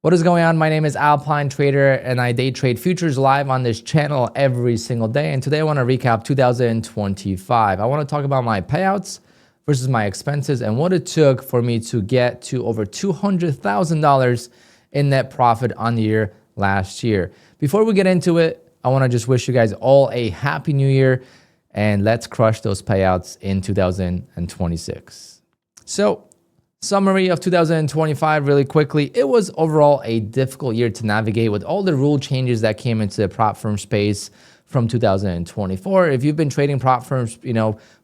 What is going on? My name is Alpine Trader and I day trade futures live on this channel every single day. And today I want to recap 2025. I want to talk about my payouts versus my expenses and what it took for me to get to over $200,000 in net profit on the year last year. Before we get into it, I want to just wish you guys all a happy new year and let's crush those payouts in 2026. So, summary of 2025 really quickly. It was overall a difficult year to navigate with all the rule changes that came into the prop firm space from 2024. If you've been trading prop firms,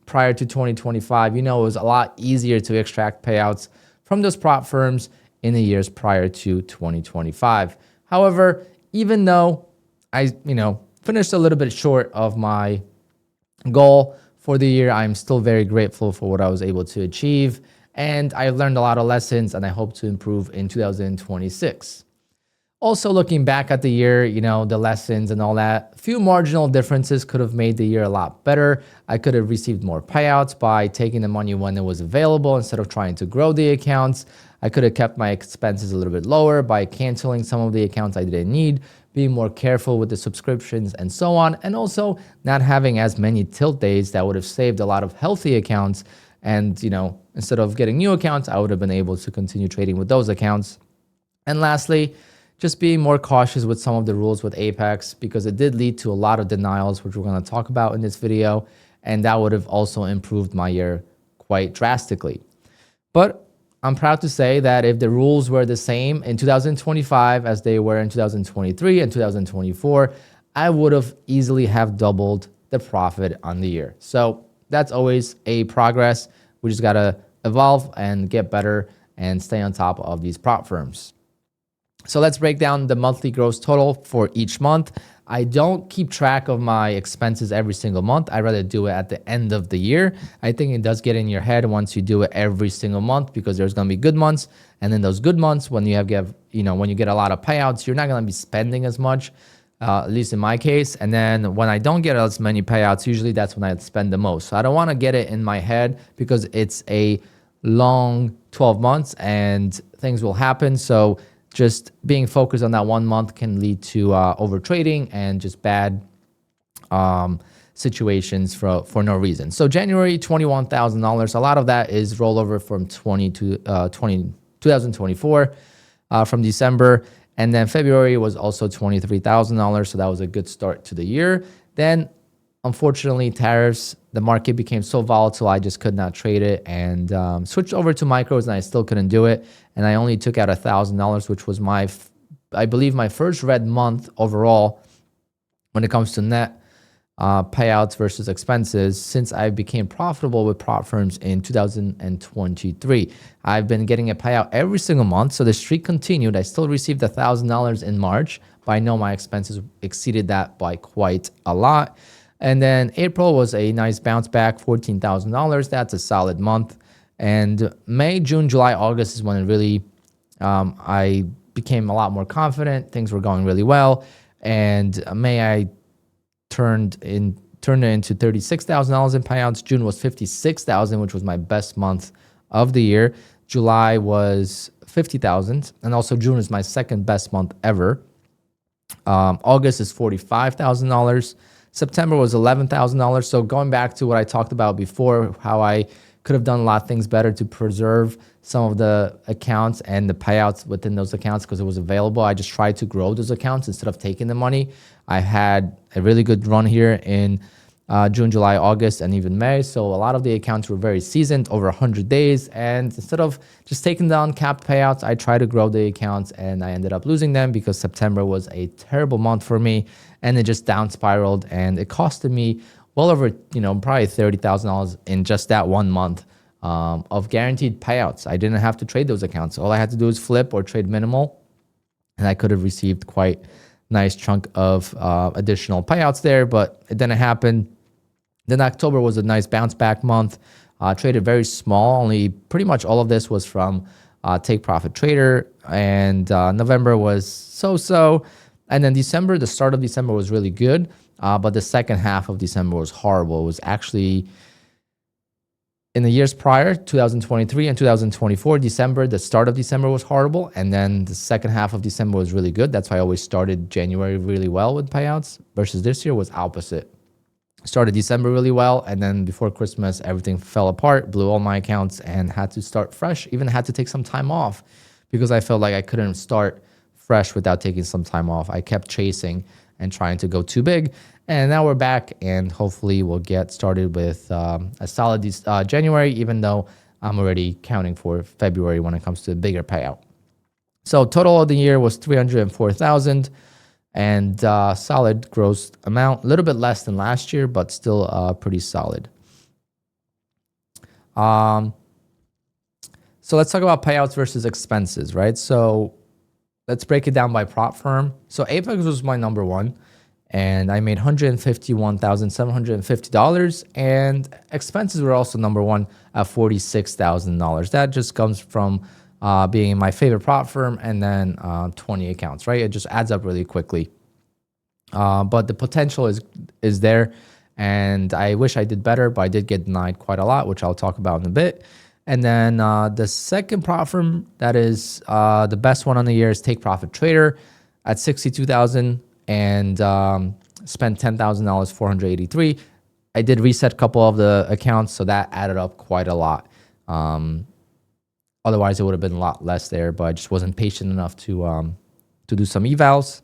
prior to 2025, it was a lot easier to extract payouts from those prop firms in the years prior to 2025. However, even though I, finished a little bit short of my goal for the year, I'm still very grateful for what I was able to achieve. And I learned a lot of lessons and I hope to improve in 2026. Also looking back at the year, the lessons and all that, a few marginal differences could have made the year a lot better. I could have received more payouts by taking the money when it was available instead of trying to grow the accounts. I could have kept my expenses a little bit lower by canceling some of the accounts I didn't need, being more careful with the subscriptions and so on, and also not having as many tilt days that would have saved a lot of healthy accounts. And, instead of getting new accounts, I would have been able to continue trading with those accounts. And lastly, just being more cautious with some of the rules with Apex because it did lead to a lot of denials, which we're going to talk about in this video. And that would have also improved my year quite drastically. But I'm proud to say that if the rules were the same in 2025 as they were in 2023 and 2024, I would have easily have doubled the profit on the year. So that's always a progress. We just got to evolve and get better and stay on top of these prop firms. So let's break down the monthly gross total for each month. I don't keep track of my expenses every single month. I'd rather do it at the end of the year. I think it does get in your head once you do it every single month because there's going to be good months. And then those good months, when you when you get a lot of payouts, you're not going to be spending as much. At least in my case. And then when I don't get as many payouts, usually that's when I spend the most. So I don't want to get it in my head because it's a long 12 months and things will happen. So just being focused on that 1 month can lead to over trading and just bad situations for no reason. So January, $21,000. A lot of that is rollover from 2024 from December. And then February was also $23,000. So that was a good start to the year. Then, unfortunately, tariffs, the market became so volatile, I just could not trade it and switched over to micros and I still couldn't do it. And I only took out $1,000, which was I believe my first red month overall when it comes to net payouts versus expenses since I became profitable with prop firms in 2023. I've been getting a payout every single month, so the streak continued. I still received $1,000 in March, but I know my expenses exceeded that by quite a lot. And then April was a nice bounce back, $14,000. That's a solid month. And May, June, July, August is when it really I became a lot more confident. Things were going really well. And May, I turned it into $36,000 in payouts. June was $56,000, which was my best month of the year. July was $50,000, and also June is my second best month ever. August is $45,000. September was $11,000. So going back to what I talked about before, how I could have done a lot of things better to preserve some of the accounts and the payouts within those accounts because it was available. I just tried to grow those accounts instead of taking the money. I had a really good run here in June, July, August, and even May. So a lot of the accounts were very seasoned, over 100 days. And instead of just taking down capped payouts, I tried to grow the accounts and I ended up losing them because September was a terrible month for me and it just down spiraled and it costed me well over, probably $30,000 in just that 1 month of guaranteed payouts. I didn't have to trade those accounts. All I had to do was flip or trade minimal and I could have received quite nice chunk of additional payouts there, but it didn't happen. Then October was a nice bounce back month. Traded very small. Only pretty much all of this was from Take Profit Trader. And November was so-so. And then December, the start of December was really good. But the second half of December was horrible. It was actually in the years prior, 2023 and 2024, December, the start of December was horrible. And then the second half of December was really good. That's why I always started January really well with payouts versus this year was opposite. Started December really well. And then before Christmas, everything fell apart, blew all my accounts and had to start fresh. Even had to take some time off because I felt like I couldn't start fresh without taking some time off. I kept chasing and trying to go too big. And now we're back and hopefully we'll get started with a solid January, even though I'm already counting for February when it comes to a bigger payout. So total of the year was $304,000 and solid gross amount, a little bit less than last year, but still pretty solid. So let's talk about payouts versus expenses, right? So let's break it down by prop firm. So Apex was my number one. And I made $151,750, and expenses were also number one at $46,000. That just comes from being my favorite prop firm and then 20 accounts, right? It just adds up really quickly. But the potential is there, and I wish I did better, but I did get denied quite a lot, which I'll talk about in a bit. And then the second prop firm that is the best one on the year is Take Profit Trader at $62,000. And spent $10,000, 483. I did reset a couple of the accounts, so that added up quite a lot. Otherwise, it would have been a lot less there, but I just wasn't patient enough to do some evals.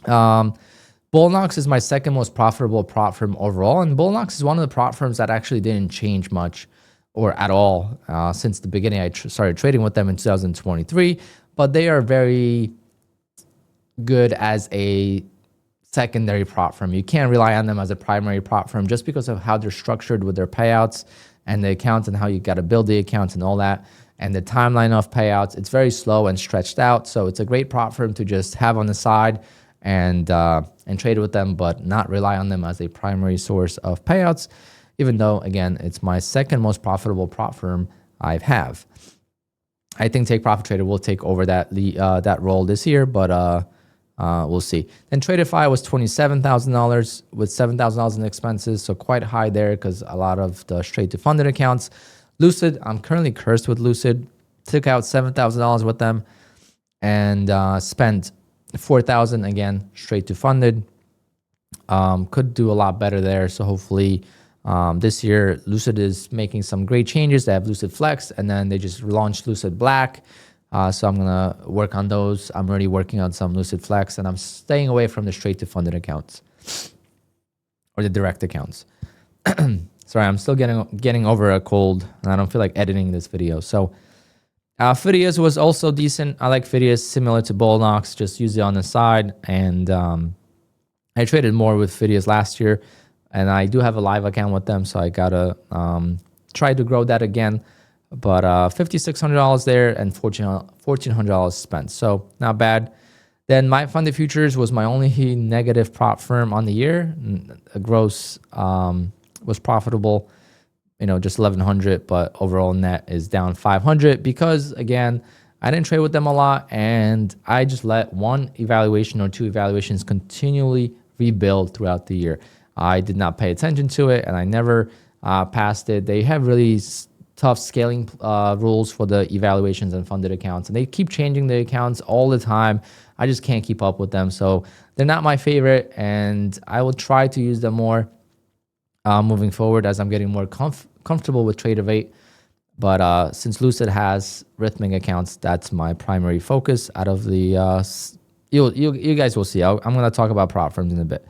Bullnox is my second most profitable prop firm overall, and Bullnox is one of the prop firms that actually didn't change much or at all since the beginning. I started trading with them in 2023, but they are very good as a secondary prop firm. You can't rely on them as a primary prop firm just because of how they're structured with their payouts and the accounts and how you got to build the accounts and all that. And the timeline of payouts, it's very slow and stretched out. So it's a great prop firm to just have on the side and trade with them, but not rely on them as a primary source of payouts, even though, again, it's my second most profitable prop firm I have. I think Take Profit Trader will take over that role this year, but we'll see. Then TRADEIFY was $27,000 with $7,000 in expenses, so quite high there because a lot of the straight to funded accounts. LUCID, I'm currently cursed with LUCID. Took out $7,000 with them and spent $4,000 again straight to funded. Could do a lot better there. So hopefully this year LUCID is making some great changes. They have LUCID Flex and then they just launched LUCID Black. So I'm going to work on those. I'm already working on some LUCID Flex, and I'm staying away from the straight to funded accounts or the direct accounts. Sorry, I'm still getting over a cold, and I don't feel like editing this video. So Phidias was also decent. I like Phidias, similar to Bullnox, just use it on the side. And I traded more with Phidias last year, and I do have a live account with them, so I got to try to grow that again. But $5,600 there and $1,400 spent. So not bad. Then my funded futures was my only negative prop firm on the year. Gross was profitable, just 1,100, but overall net is down 500 because, again, I didn't trade with them a lot and I just let one evaluation or two evaluations continually rebuild throughout the year. I did not pay attention to it and I never passed it. They have really tough scaling rules for the evaluations and funded accounts, and they keep changing the accounts all the time. I just can't keep up with them, so they're not my favorite, and I will try to use them more moving forward as I'm getting more comfortable with TRADEIFY. But since Lucid has Rhythmic accounts, that's my primary focus. Out of the you guys will see. I'm going to talk about prop firms in a bit.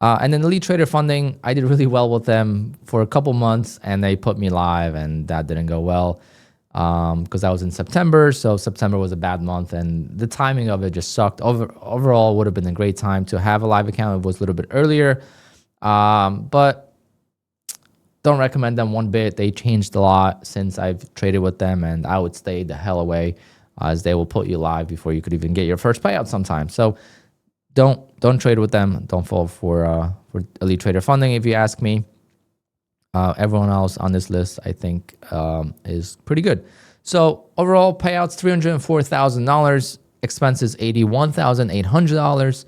And then Elite Trader Funding, I did really well with them for a couple months, and they put me live, and that didn't go well because that was in September. So September was a bad month, and the timing of it just sucked. Overall, would have been a great time to have a live account. It was a little bit earlier, but don't recommend them one bit. They changed a lot since I've traded with them, and I would stay the hell away as they will put you live before you could even get your first payout sometimes. So don't trade with them. Don't fall for Elite Trader Funding if you ask me. Everyone else on this list, I think, is pretty good. So overall payouts, $304,000, expenses $81,800,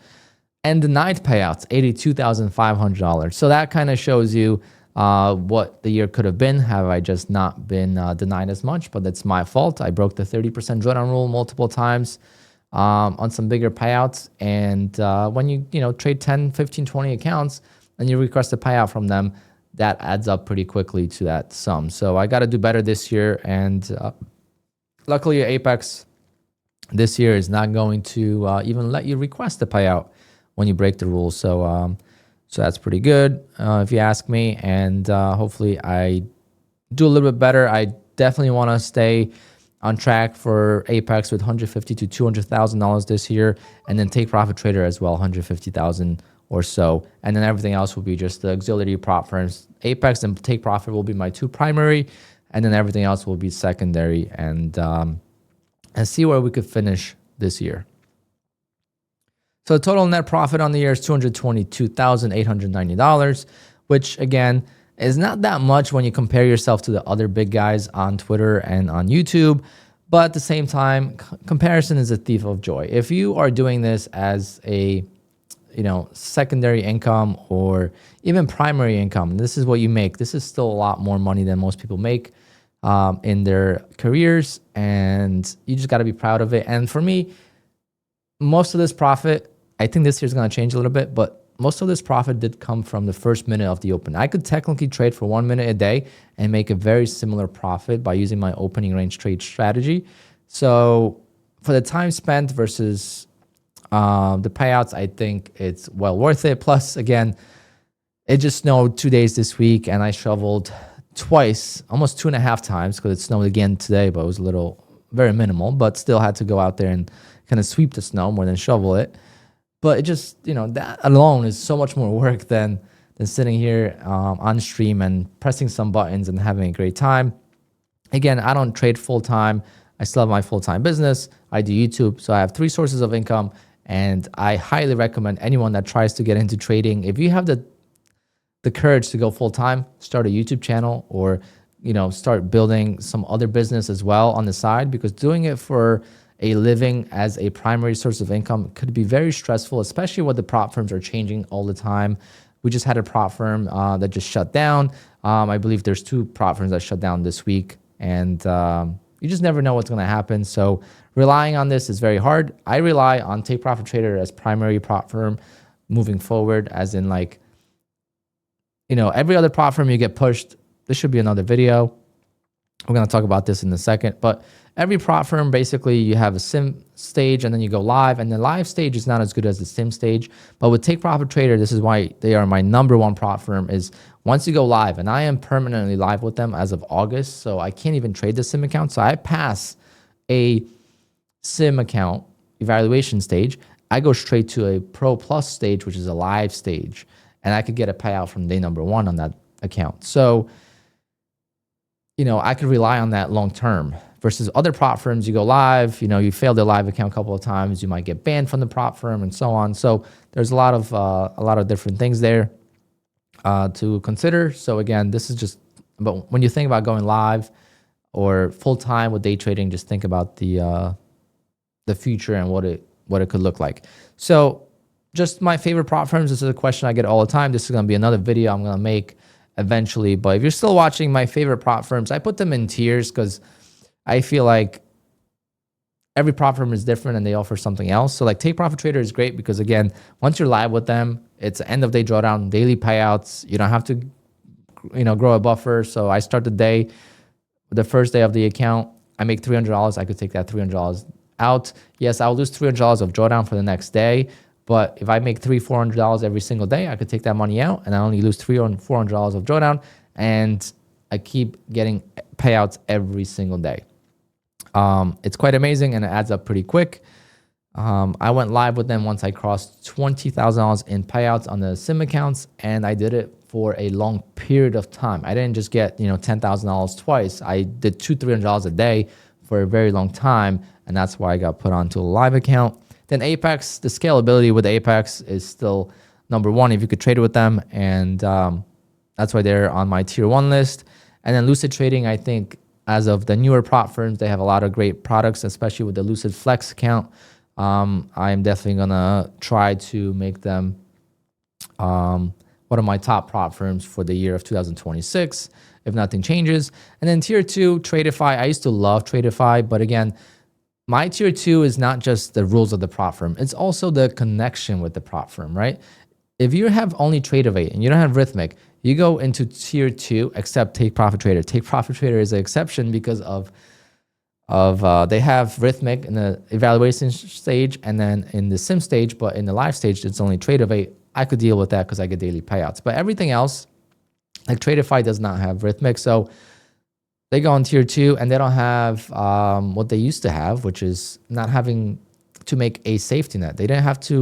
and denied payouts $82,500. So that kind of shows you what the year could have been have I just not been denied as much, but that's my fault. I broke the 30% drawdown rule multiple times on some bigger payouts. And when you trade 10, 15, 20 accounts and you request a payout from them, that adds up pretty quickly to that sum. So I got to do better this year. And luckily, Apex this year is not going to even let you request a payout when you break the rules. So that's pretty good, if you ask me. And hopefully I do a little bit better. I definitely want to stay on track for Apex with $150,000 to $200,000 this year, and then Take Profit Trader as well, $150,000 or so. And then everything else will be just the auxiliary prop firms. Apex and Take Profit will be my two primary, and then everything else will be secondary. And see where we could finish this year. So the total net profit on the year is $222,890, which again is not that much when you compare yourself to the other big guys on Twitter and on YouTube. But at the same time, comparison is a thief of joy. If you are doing this as a secondary income or even primary income, this is what you make. This is still a lot more money than most people make in their careers, and you just got to be proud of it. And for me, most of this profit, I think this year's going to change a little bit, but most of this profit did come from the first minute of the open. I could technically trade for 1 minute a day and make a very similar profit by using my opening range trade strategy. So for the time spent versus the payouts, I think it's well worth it. Plus, again, it just snowed 2 days this week, and I shoveled twice, almost 2.5 times, because it snowed again today, but it was very minimal, but still had to go out there and kind of sweep the snow more than shovel it. But it just, that alone is so much more work than sitting here on stream and pressing some buttons and having a great time. Again, I don't trade full time. I still have my full-time business. I do YouTube. So I have 3 sources of income, and I highly recommend anyone that tries to get into trading, if you have the courage to go full time, start a YouTube channel, or start building some other business as well on the side, because doing it for a living as a primary source of income could be very stressful, especially when the prop firms are changing all the time. We just had a prop firm that just shut down. I believe there's 2 prop firms that shut down this week, and you just never know what's going to happen. So relying on this is very hard. I rely on Take Profit Trader as primary prop firm moving forward, as in every other prop firm you get pushed. This should be another video. We're going to talk about this in a second, but every prop firm, basically you have a sim stage and then you go live, and the live stage is not as good as the sim stage. But with Take Profit Trader, this is why they are my #1 prop firm, is once you go live, and I am permanently live with them as of August, so I can't even trade the sim account. So I pass a sim account evaluation stage, I go straight to a Pro Plus stage, which is a live stage, and I could get a payout from day #1 on that account. So I could rely on that long term. Versus other prop firms, you go live, you fail their live account a couple of times, you might get banned from the prop firm and so on. So there's a lot of different things there to consider. So again, this is just, but when you think about going live or full time with day trading, just think about the future and what it could look like. So just my favorite prop firms. This is a question I get all the time. This is going to be another video I'm going to make eventually. But if you're still watching my favorite prop firms, I put them in tiers because I feel like every prop firm is different and they offer something else. So Take Profit Trader is great because, again, once you're live with them, it's end of day drawdown, daily payouts. You don't have to, grow a buffer. So I start the day, the first day of the account, I make $300. I could take that $300 out. Yes, I'll lose $300 of drawdown for the next day. But if I make $300, $400 every single day, I could take that money out and I only lose $300 or $400 of drawdown. And I keep getting payouts every single day. It's quite amazing and it adds up pretty quick. I went live with them once I crossed $20,000 in payouts on the sim accounts, and I did it for a long period of time. I didn't just get $10,000 twice. I did $200-$300 a day for a very long time, and that's why I got put onto a live account. Then Apex, the scalability with Apex is still #1 if you could trade with them, and that's why they're on my tier 1 list. And then Lucid Trading, I think, as of the newer prop firms, they have a lot of great products, especially with the Lucid Flex account. I'm definitely going to try to make them one of my top prop firms for the year of 2026, if nothing changes. And then tier 2, TRADEIFY. I used to love TRADEIFY, but again, my tier 2 is not just the rules of the prop firm. It's also the connection with the prop firm, right? If you have only TRADEIFY and you don't have Rhythmic, you go into tier 2, except Take Profit Trader. Take Profit Trader is an exception because of they have Rhythmic in the evaluation stage and then in the sim stage, but in the live stage, it's only TRADEIFY. I could deal with that because I get daily payouts. But everything else, like TRADEIFY does not have Rhythmic. So they go on tier 2 and they don't have what they used to have, which is not having to make a safety net. They didn't have to.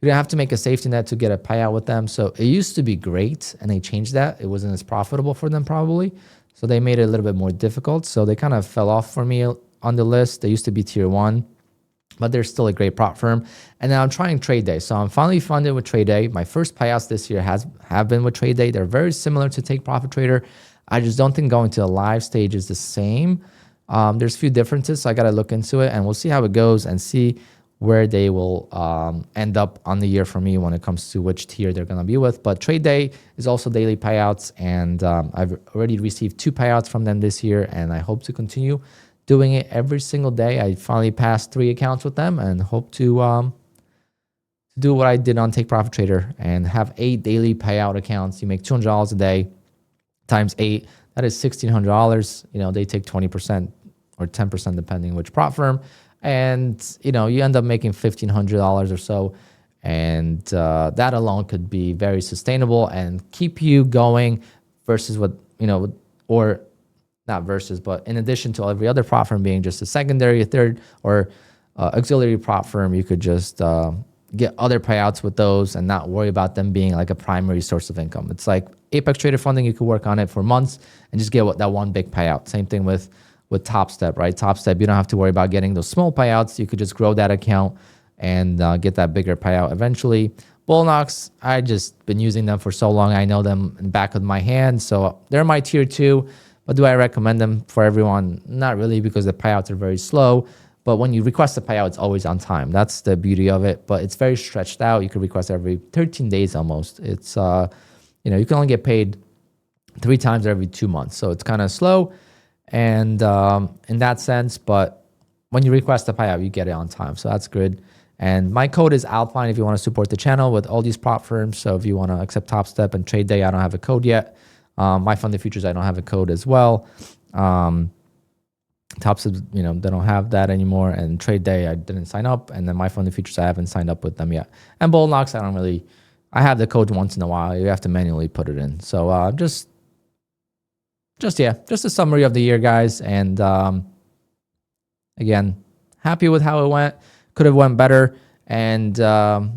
You didn't have to make a safety net to get a payout with them. So it used to be great and they changed that. It wasn't as profitable for them probably. So they made it a little bit more difficult. So they kind of fell off for me on the list. They used to be tier 1, but they're still a great prop firm. And now I'm trying TradeDay. So I'm finally funded with TradeDay. My first payouts this year have been with TradeDay. They're very similar to Take Profit Trader. I just don't think going to the live stage is the same. There's a few differences, so I got to look into it and we'll see how it goes and see where they will end up on the year for me when it comes to which tier they're going to be with. But TradeDay is also daily payouts, and I've already received 2 payouts from them this year, and I hope to continue doing it every single day. I finally passed 3 accounts with them and hope to do what I did on Take Profit Trader and have 8 daily payout accounts. You make $200 a day times 8. That is $1,600. You know, they take 20% or 10% depending which prop firm. And, you know, you end up making $1,500 or so. And that alone could be very sustainable and keep you going versus what, you know, or not versus, but in addition to every other prop firm being just a secondary, a third, or auxiliary prop firm, you could just get other payouts with those and not worry about them being like a primary source of income. It's like Apex Trader Funding, you could work on it for months and just get that one big payout. Same thing with Top Step, right? Top Step, you don't have to worry about getting those small payouts. You could just grow that account and get that bigger payout eventually. Bullnox, I just been using them for so long. I know them in the back of my hand. So they're my tier 2. But do I recommend them for everyone? Not really, because the payouts are very slow. But when you request a payout, it's always on time. That's the beauty of it. But it's very stretched out. You can request every 13 days almost. It's, you know, you can only get paid 3 times every 2 months. So it's kind of slow. And in that sense, but when you request a payout, you get it on time. So that's good. And my code is Alpine if you want to support the channel with all these prop firms. So if you want to accept Top Step and TradeDay, I don't have a code yet. My funded futures, I don't have a code as well. Top Step, you know, they don't have that anymore. And TradeDay, I didn't sign up. And then my funded futures, I haven't signed up with them yet. And Bullnox, I have the code once in a while. You have to manually put it in. So just a summary of the year, guys. And again, happy with how it went. Could have went better. And now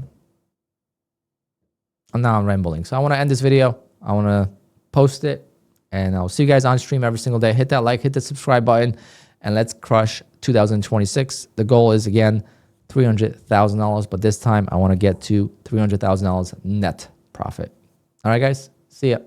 I'm rambling. So I want to end this video. I want to post it. And I'll see you guys on stream every single day. Hit that like, hit the subscribe button. And let's crush 2026. The goal is, again, $300,000. But this time, I want to get to $300,000 net profit. All right, guys. See ya.